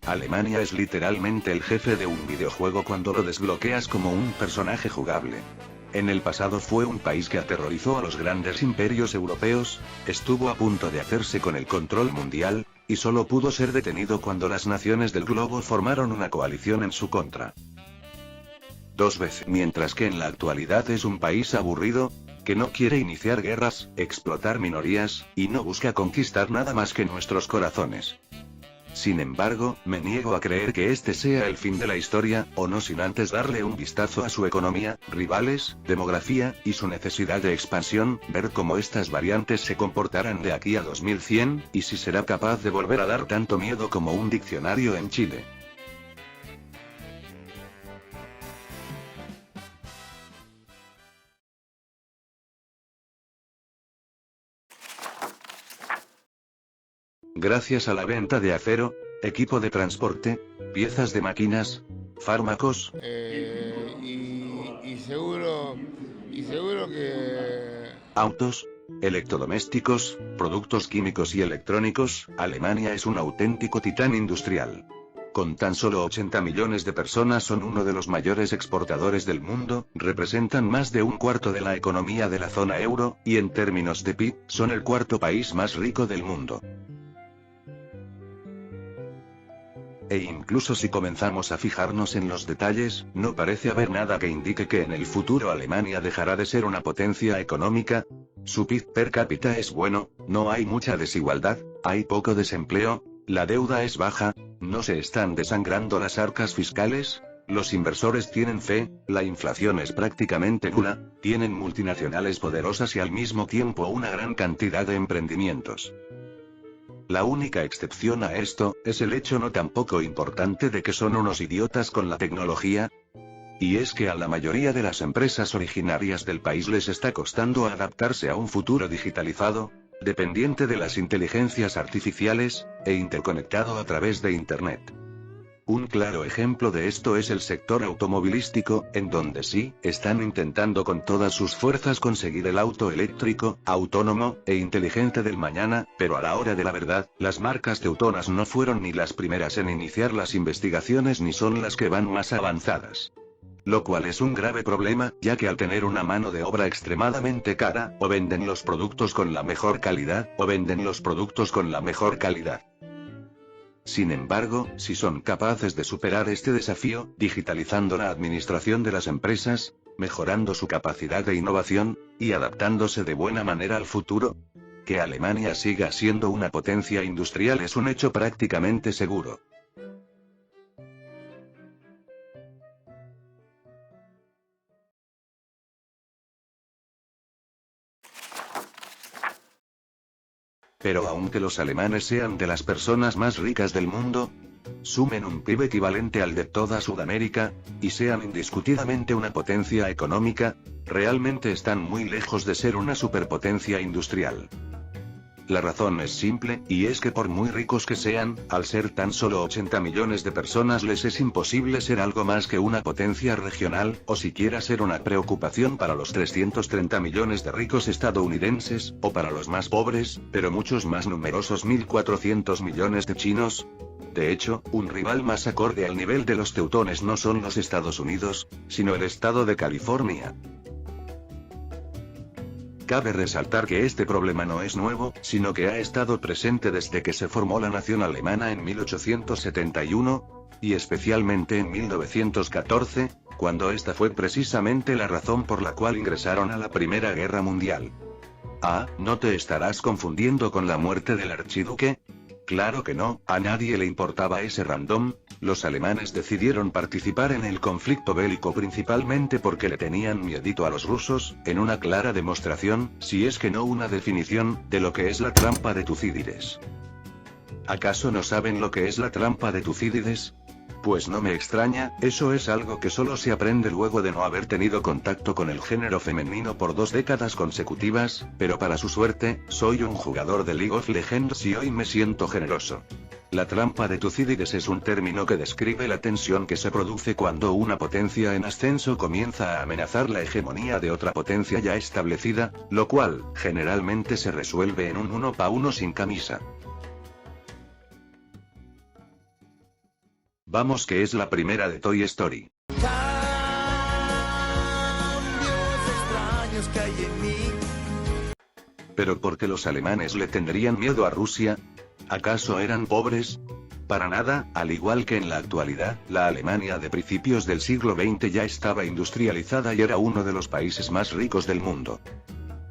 Alemania es literalmente el jefe de un videojuego cuando lo desbloqueas como un personaje jugable. En el pasado fue un país que aterrorizó a los grandes imperios europeos, estuvo a punto de hacerse con el control mundial, y solo pudo ser detenido cuando las naciones del globo formaron una coalición en su contra. Dos veces. Mientras que en la actualidad es un país aburrido, que no quiere iniciar guerras, explotar minorías, y no busca conquistar nada más que nuestros corazones. Sin embargo, me niego a creer que este sea el fin de la historia, o no sin antes darle un vistazo a su economía, rivales, demografía, y su necesidad de expansión, ver cómo estas variantes se comportarán de aquí a 2100, y si será capaz de volver a dar tanto miedo como un diccionario en Chile. Gracias a la venta de acero, equipo de transporte, piezas de máquinas, fármacos, y seguro que autos, electrodomésticos, productos químicos y electrónicos, Alemania es un auténtico titán industrial. Con tan solo 80 millones de personas son uno de los mayores exportadores del mundo, representan más de un cuarto de la economía de la zona euro, y en términos de PIB, son el cuarto país más rico del mundo. E incluso si comenzamos a fijarnos en los detalles, no parece haber nada que indique que en el futuro Alemania dejará de ser una potencia económica. Su PIB per cápita es bueno, no hay mucha desigualdad, hay poco desempleo, la deuda es baja, no se están desangrando las arcas fiscales, los inversores tienen fe, la inflación es prácticamente nula, tienen multinacionales poderosas y al mismo tiempo una gran cantidad de emprendimientos. La única excepción a esto, es el hecho no tan poco importante de que son unos idiotas con la tecnología. Y es que a la mayoría de las empresas originarias del país les está costando adaptarse a un futuro digitalizado, dependiente de las inteligencias artificiales, e interconectado a través de Internet. Un claro ejemplo de esto es el sector automovilístico, en donde sí, están intentando con todas sus fuerzas conseguir el auto eléctrico, autónomo, e inteligente del mañana, pero a la hora de la verdad, las marcas teutonas no fueron ni las primeras en iniciar las investigaciones ni son las que van más avanzadas. Lo cual es un grave problema, ya que al tener una mano de obra extremadamente cara, o venden los productos con la mejor calidad, o venden los productos con la mejor calidad. Sin embargo, si son capaces de superar este desafío, digitalizando la administración de las empresas, mejorando su capacidad de innovación, y adaptándose de buena manera al futuro, que Alemania siga siendo una potencia industrial es un hecho prácticamente seguro. Pero aunque los alemanes sean de las personas más ricas del mundo, sumen un PIB equivalente al de toda Sudamérica, y sean indiscutidamente una potencia económica, realmente están muy lejos de ser una superpotencia industrial. La razón es simple, y es que por muy ricos que sean, al ser tan solo 80 millones de personas les es imposible ser algo más que una potencia regional, o siquiera ser una preocupación para los 330 millones de ricos estadounidenses, o para los más pobres, pero muchos más numerosos 1.400 millones de chinos. De hecho, un rival más acorde al nivel de los teutones no son los Estados Unidos, sino el estado de California. Cabe resaltar que este problema no es nuevo, sino que ha estado presente desde que se formó la nación alemana en 1871, y especialmente en 1914, cuando esta fue precisamente la razón por la cual ingresaron a la Primera Guerra Mundial. Ah, ¿no te estarás confundiendo con la muerte del archiduque? Claro que no, a nadie le importaba ese random, los alemanes decidieron participar en el conflicto bélico principalmente porque le tenían miedito a los rusos, en una clara demostración, si es que no una definición, de lo que es la trampa de Tucídides. ¿Acaso no saben lo que es la trampa de Tucídides? Pues no me extraña, eso es algo que solo se aprende luego de no haber tenido contacto con el género femenino por 2 décadas consecutivas, pero para su suerte, soy un jugador de League of Legends y hoy me siento generoso. La trampa de Tucídides es un término que describe la tensión que se produce cuando una potencia en ascenso comienza a amenazar la hegemonía de otra potencia ya establecida, lo cual, generalmente se resuelve en un 1 pa' 1 sin camisa. Vamos, que es la primera de Toy Story. Extraños que hay en mí. ¿Pero por qué los alemanes le tendrían miedo a Rusia? ¿Acaso eran pobres? Para nada, al igual que en la actualidad, la Alemania de principios del siglo XX ya estaba industrializada y era uno de los países más ricos del mundo.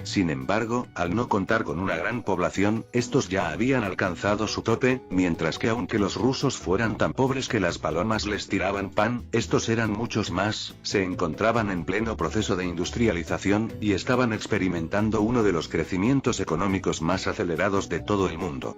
Sin embargo, al no contar con una gran población, estos ya habían alcanzado su tope, mientras que aunque los rusos fueran tan pobres que las palomas les tiraban pan, estos eran muchos más, se encontraban en pleno proceso de industrialización, y estaban experimentando uno de los crecimientos económicos más acelerados de todo el mundo.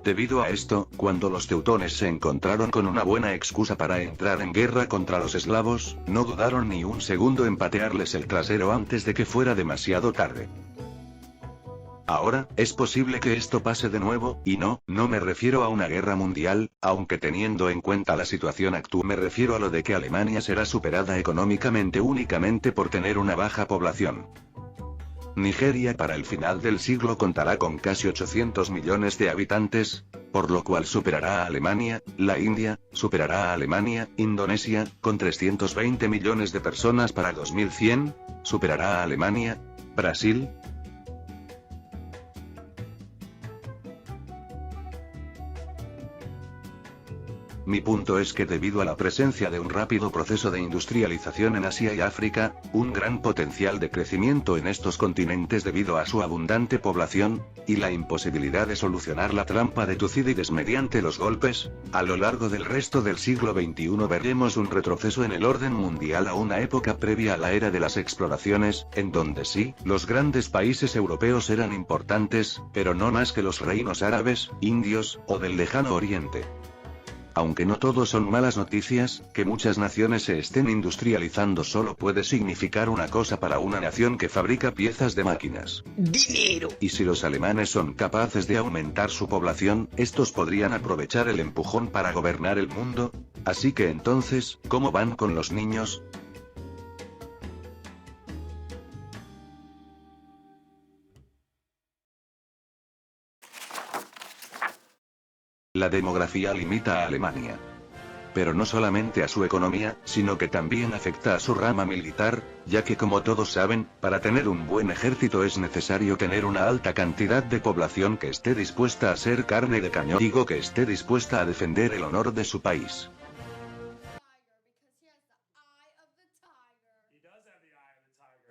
Debido a esto, cuando los teutones se encontraron con una buena excusa para entrar en guerra contra los eslavos, no dudaron ni un segundo en patearles el trasero antes de que fuera demasiado tarde. Ahora, es posible que esto pase de nuevo, y no me refiero a una guerra mundial, aunque teniendo en cuenta la situación actual me refiero a lo de que Alemania será superada económicamente únicamente por tener una baja población. Nigeria para el final del siglo contará con casi 800 millones de habitantes, por lo cual superará a Alemania, la India, superará a Alemania, Indonesia, con 320 millones de personas para 2100, superará a Alemania, Brasil. Mi punto es que debido a la presencia de un rápido proceso de industrialización en Asia y África, un gran potencial de crecimiento en estos continentes debido a su abundante población, y la imposibilidad de solucionar la trampa de Tucídides mediante los golpes, a lo largo del resto del siglo XXI veremos un retroceso en el orden mundial a una época previa a la era de las exploraciones, en donde sí, los grandes países europeos eran importantes, pero no más que los reinos árabes, indios, o del lejano oriente. Aunque no todo son malas noticias, que muchas naciones se estén industrializando solo puede significar una cosa para una nación que fabrica piezas de máquinas: ¡dinero! Y si los alemanes son capaces de aumentar su población, estos podrían aprovechar el empujón para gobernar el mundo. Así que entonces, ¿cómo van con los niños? La demografía limita a Alemania. Pero no solamente a su economía, sino que también afecta a su rama militar, ya que como todos saben, para tener un buen ejército es necesario tener una alta cantidad de población que esté dispuesta a ser carne de cañón, digo que esté dispuesta a defender el honor de su país.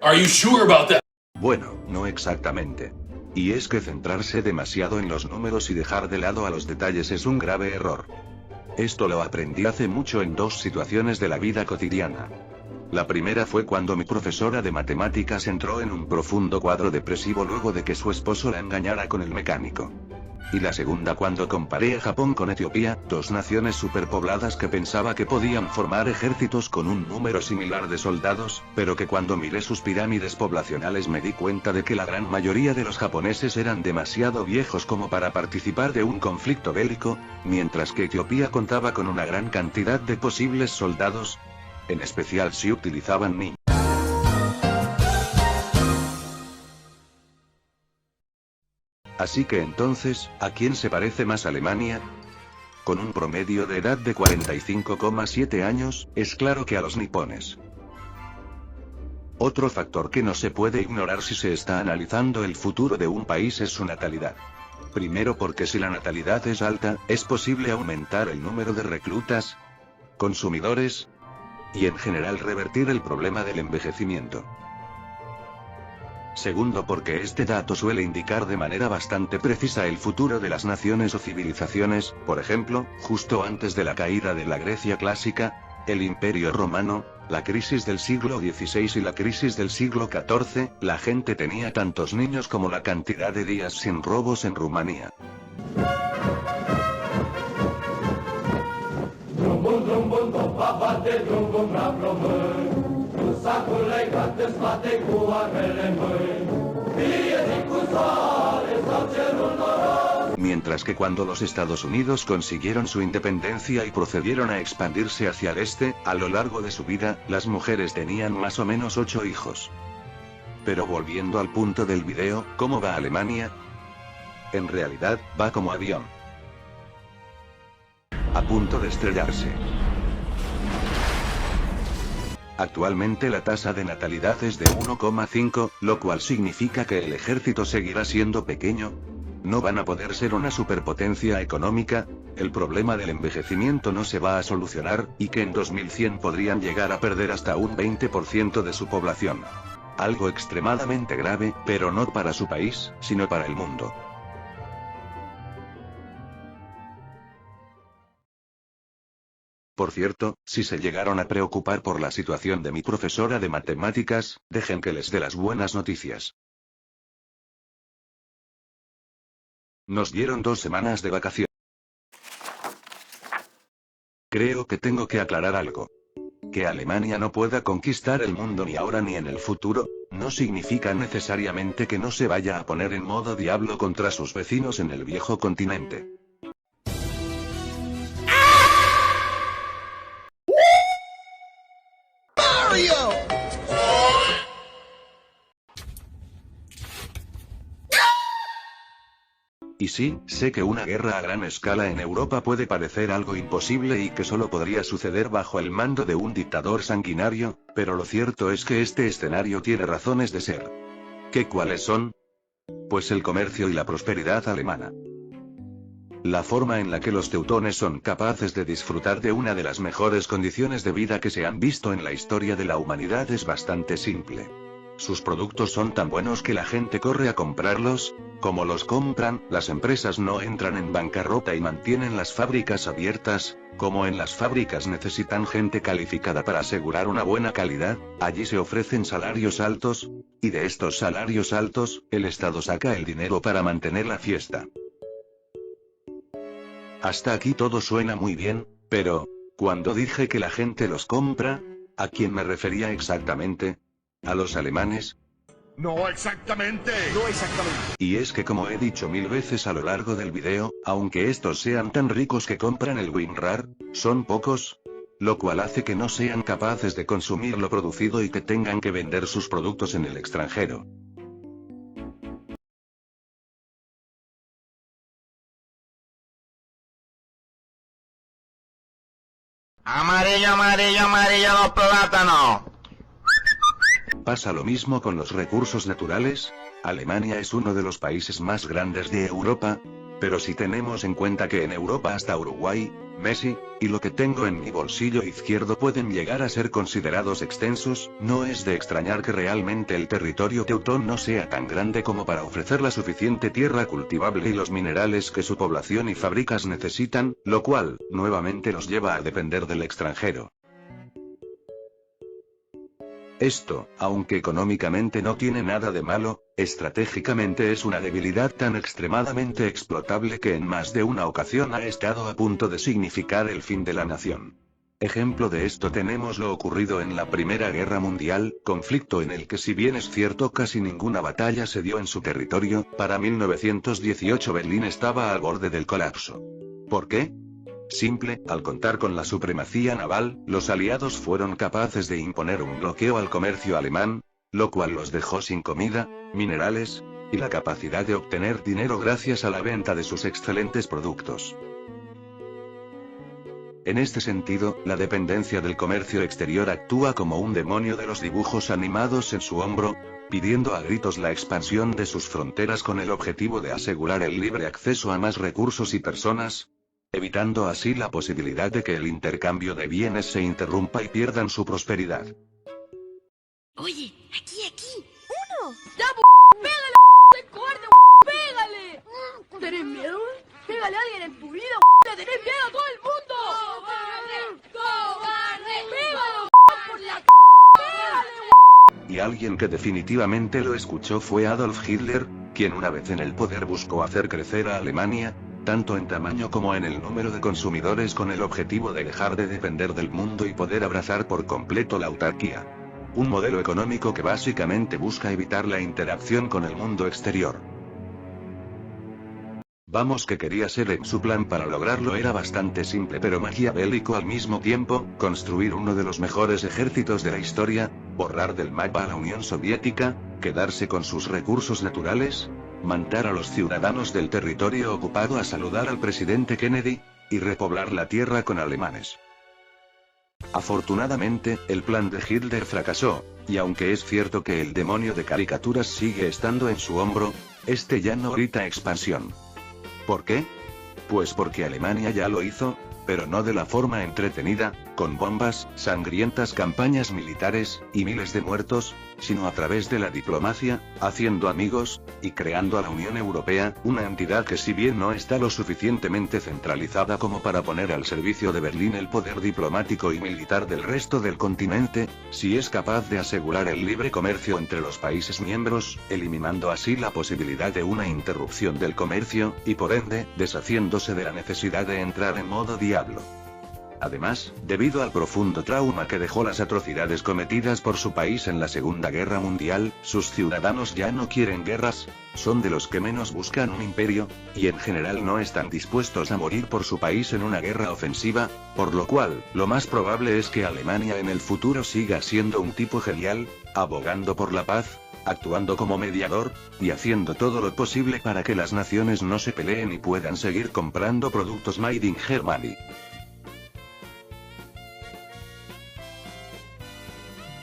Are you sure about that? Bueno, no exactamente. Y es que centrarse demasiado en los números y dejar de lado a los detalles es un grave error. Esto lo aprendí hace mucho en dos situaciones de la vida cotidiana. La primera fue cuando mi profesora de matemáticas entró en un profundo cuadro depresivo luego de que su esposo la engañara con el mecánico. Y la segunda cuando comparé a Japón con Etiopía, dos naciones superpobladas que pensaba que podían formar ejércitos con un número similar de soldados, pero que cuando miré sus pirámides poblacionales me di cuenta de que la gran mayoría de los japoneses eran demasiado viejos como para participar de un conflicto bélico, mientras que Etiopía contaba con una gran cantidad de posibles soldados, en especial si utilizaban niños. Así que entonces, ¿a quién se parece más Alemania? Con un promedio de edad de 45,7 años, es claro que a los nipones. Otro factor que no se puede ignorar si se está analizando el futuro de un país es su natalidad. Primero porque si la natalidad es alta, es posible aumentar el número de reclutas, consumidores, y en general revertir el problema del envejecimiento. Segundo porque este dato suele indicar de manera bastante precisa el futuro de las naciones o civilizaciones, por ejemplo, justo antes de la caída de la Grecia clásica, el Imperio Romano, la crisis del siglo XVI y la crisis del siglo XIV, la gente tenía tantos niños como la cantidad de días sin robos en Rumanía. Mientras que cuando los Estados Unidos consiguieron su independencia y procedieron a expandirse hacia el este, a lo largo de su vida, las mujeres tenían más o menos 8 hijos. Pero volviendo al punto del video, ¿cómo va Alemania? En realidad, va como avión. a punto de estrellarse. Actualmente la tasa de natalidad es de 1,5, lo cual significa que el ejército seguirá siendo pequeño. No van a poder ser una superpotencia económica, el problema del envejecimiento no se va a solucionar, y que en 2100 podrían llegar a perder hasta un 20% de su población. Algo extremadamente grave, pero no para su país, sino para el mundo. Por cierto, si se llegaron a preocupar por la situación de mi profesora de matemáticas, dejen que les dé las buenas noticias. Nos dieron 2 semanas de vacaciones. Creo que tengo que aclarar algo. Que Alemania no pueda conquistar el mundo ni ahora ni en el futuro, no significa necesariamente que no se vaya a poner en modo diablo contra sus vecinos en el viejo continente. Y sí, sé que una guerra a gran escala en Europa puede parecer algo imposible y que solo podría suceder bajo el mando de un dictador sanguinario, pero lo cierto es que este escenario tiene razones de ser. ¿Qué cuáles son? Pues el comercio y la prosperidad alemana. La forma en la que los teutones son capaces de disfrutar de una de las mejores condiciones de vida que se han visto en la historia de la humanidad es bastante simple. Sus productos son tan buenos que la gente corre a comprarlos. Como los compran, las empresas no entran en bancarrota y mantienen las fábricas abiertas. Como en las fábricas necesitan gente calificada para asegurar una buena calidad, allí se ofrecen salarios altos, y de estos salarios altos, el Estado saca el dinero para mantener la fiesta. Hasta aquí todo suena muy bien, pero, cuando dije que la gente los compra, ¿a quién me refería exactamente? ¿A los alemanes? No exactamente. No exactamente. Y es que como he dicho 1000 veces a lo largo del video, aunque estos sean tan ricos que compran el WinRAR, son pocos, lo cual hace que no sean capaces de consumir lo producido y que tengan que vender sus productos en el extranjero. Amarillo, amarillo, amarillo los plátanos. Pasa lo mismo con los recursos naturales. Alemania es uno de los países más grandes de Europa, pero si tenemos en cuenta que en Europa hasta Uruguay, Messi, y lo que tengo en mi bolsillo izquierdo pueden llegar a ser considerados extensos, no es de extrañar que realmente el territorio teutón no sea tan grande como para ofrecer la suficiente tierra cultivable y los minerales que su población y fábricas necesitan, lo cual, nuevamente los lleva a depender del extranjero. Esto, aunque económicamente no tiene nada de malo, estratégicamente es una debilidad tan extremadamente explotable que en más de una ocasión ha estado a punto de significar el fin de la nación. Ejemplo de esto tenemos lo ocurrido en la Primera Guerra Mundial, conflicto en el que si bien es cierto casi ninguna batalla se dio en su territorio, para 1918 Berlín estaba al borde del colapso. ¿Por qué? Simple, al contar con la supremacía naval, los aliados fueron capaces de imponer un bloqueo al comercio alemán, lo cual los dejó sin comida, minerales, y la capacidad de obtener dinero gracias a la venta de sus excelentes productos. En este sentido, la dependencia del comercio exterior actúa como un demonio de los dibujos animados en su hombro, pidiendo a gritos la expansión de sus fronteras con el objetivo de asegurar el libre acceso a más recursos y personas, evitando así la posibilidad de que el intercambio de bienes se interrumpa y pierdan su prosperidad. Oye, aquí. ¡Uno! ¡Ya, pégale, ¡soy cobarde, pégale! ¿Tenés miedo? Pégale a alguien en tu vida, ¡le tenés miedo a todo el mundo! ¡Cobarde! ¡Cobarde! ¡Pégalo, por la ¡pégale! Y alguien que definitivamente lo escuchó fue Adolf Hitler, quien una vez en el poder buscó hacer crecer a Alemania, tanto en tamaño como en el número de consumidores con el objetivo de dejar de depender del mundo y poder abrazar por completo la autarquía. Un modelo económico que básicamente busca evitar la interacción con el mundo exterior. Vamos que quería ser su plan para lograrlo era bastante simple pero maquiavélico al mismo tiempo, construir uno de los mejores ejércitos de la historia, borrar del mapa a la Unión Soviética, quedarse con sus recursos naturales, mandar a los ciudadanos del territorio ocupado a saludar al presidente Kennedy, y repoblar la tierra con alemanes. Afortunadamente, el plan de Hitler fracasó, y aunque es cierto que el demonio de caricaturas sigue estando en su hombro, este ya no grita expansión. ¿Por qué? Pues porque Alemania ya lo hizo, pero no de la forma entretenida, con bombas, sangrientas campañas militares, y miles de muertos, sino a través de la diplomacia, haciendo amigos, y creando a la Unión Europea, una entidad que si bien no está lo suficientemente centralizada como para poner al servicio de Berlín el poder diplomático y militar del resto del continente, sí es capaz de asegurar el libre comercio entre los países miembros, eliminando así la posibilidad de una interrupción del comercio, y por ende, deshaciéndose de la necesidad de entrar en modo diablo. Además, debido al profundo trauma que dejó las atrocidades cometidas por su país en la Segunda Guerra Mundial, sus ciudadanos ya no quieren guerras, son de los que menos buscan un imperio, y en general no están dispuestos a morir por su país en una guerra ofensiva, por lo cual, lo más probable es que Alemania en el futuro siga siendo un tipo genial, abogando por la paz, actuando como mediador, y haciendo todo lo posible para que las naciones no se peleen y puedan seguir comprando productos made in Germany.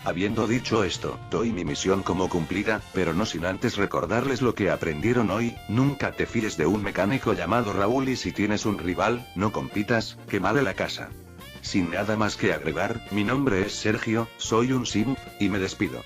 Habiendo dicho esto, doy mi misión como cumplida, pero no sin antes recordarles lo que aprendieron hoy: nunca te fíes de un mecánico llamado Raúl, y si tienes un rival, no compitas, que vale la casa. Sin nada más que agregar, mi nombre es Sergio, soy un simp, y me despido.